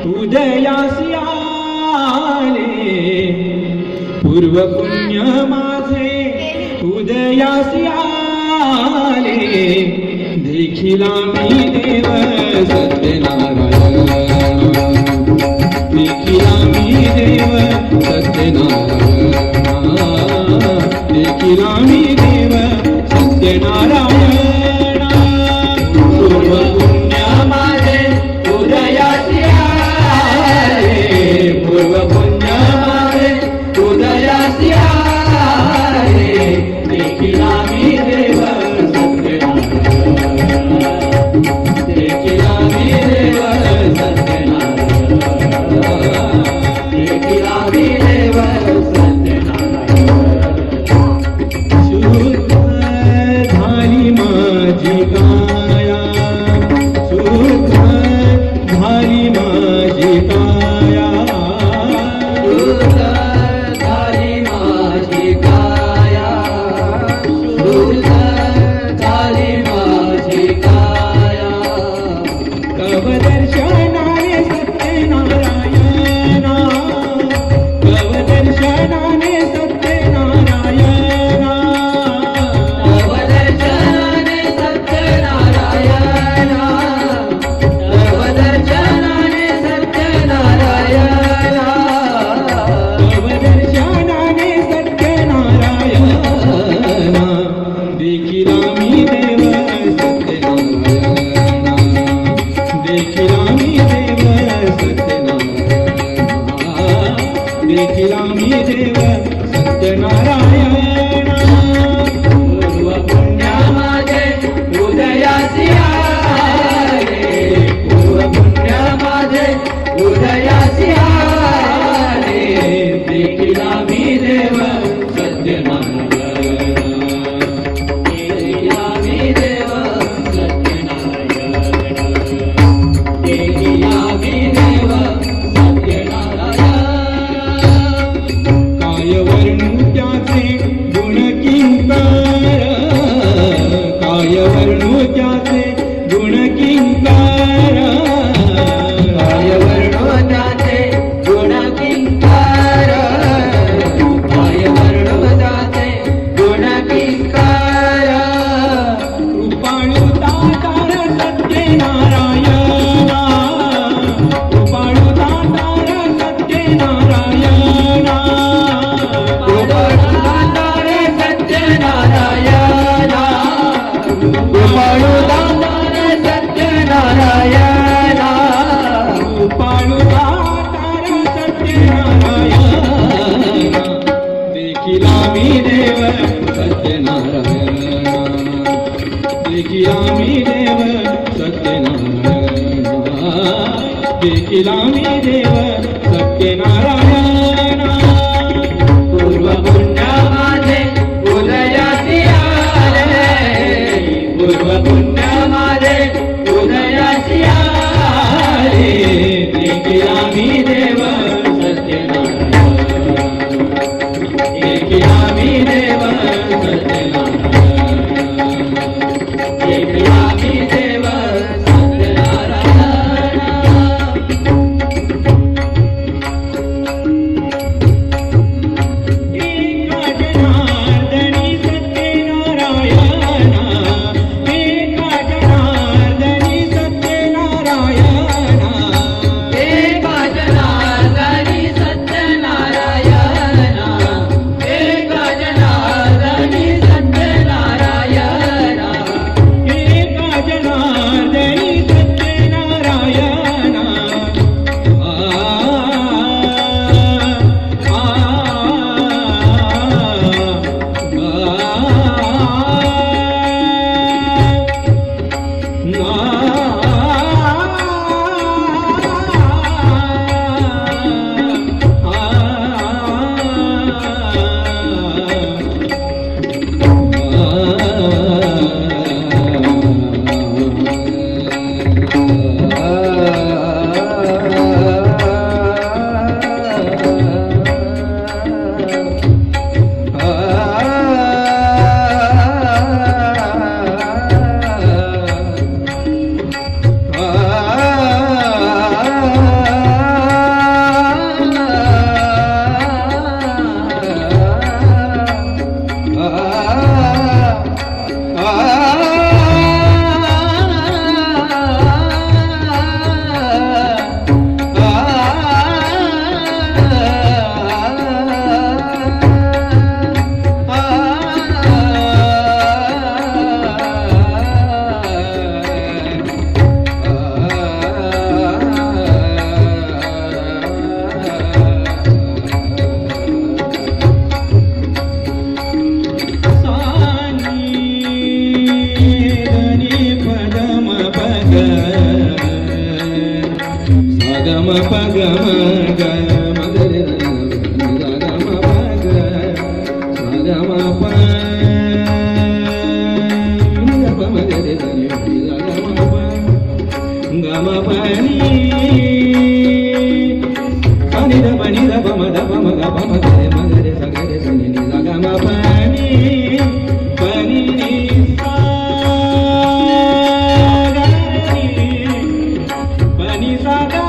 उदयासी आले पूर्व पुण्य माझे उदयासी आले देखिला मी देव सत्यनारायण देखिला मी देव सत्यनारायण देखिला मी देव सत्यनारायण पूर्व पुण्य माझे उदयासी आले पूर्व पुण्य माझे उदयासी आले देखिला मी देव देखिला मी देव सत्यनारायण देखिला मी देव सत्यनारायण शुद्ध झाली माझी काया शुद्ध झाली माझी काया शुद्ध झाली माझी काया शुद्ध झाली माझी काया कव दर्शनाने सत्यनारायण कव दर्शनाने सत्यनारायण कव दर्शनाने सत्यनारायण कव दर्शनाने सत्यनारायण कव दर्शनाने सत्यनारायण देखिला मी देव सत्यनारायण देखिला मी देव सत्यनारायण देखिला मी देव सत्यनारायण पूर्व पुण्य माझे उदयासी आले पूर्व पुण्य माझे उदयासी आले देखिला मी देव सत्यनारायण देखिला मी देव सत्यनारायण देखिला मी देव सत्यनारायण काय वर्णू त्याचे गुण किंकार काय वर्णू त्याचे गुण किंकार काय वर्णू त्याचे गुण किंकार काय वर्णू त्याचे गुण किंकार कृपाळू दातार सत्यनारायण कृपाळू दातार सत्यनारायण कृपाळू दातार सत्यनारायण कृपाळू दातार सत्यनारायण कृपाळू दातार सत्यनारायण देखिला मी देव सत्यनारायण देखिला मी देव सत्यनारायण देखिला मी देव सत्यनारायण पूर्व पुण्य माझे उदयासी आले पूर्व पुण्य माझे उदयासी आले देखिला मी देव सत्यनारायण देखिला मी देव सत्यनारायण देखिला मी देव सत्यनारायण गम प गम ग मगरे गम प ग गम प मगरे गम प गम प नि नि द प नि द प म द प म ग प म ग मगरे सगरे सनि नि द गम प नि नि सा ग नि प नि सा ग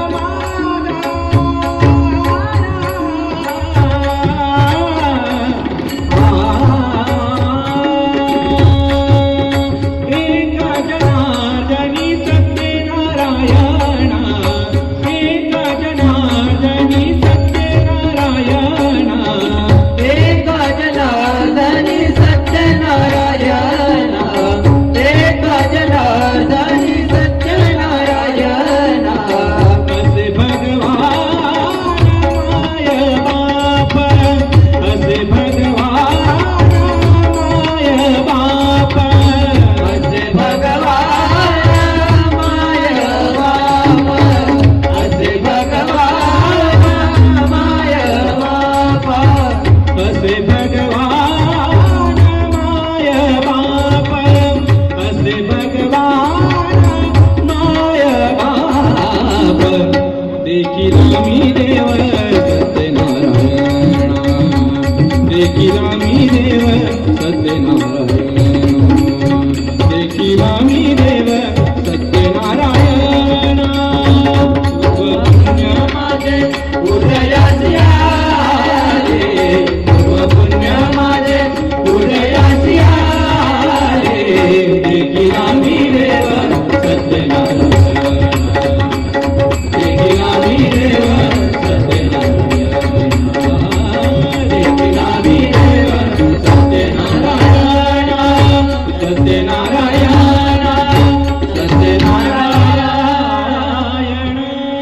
देखिला मी देव सत्यनारायण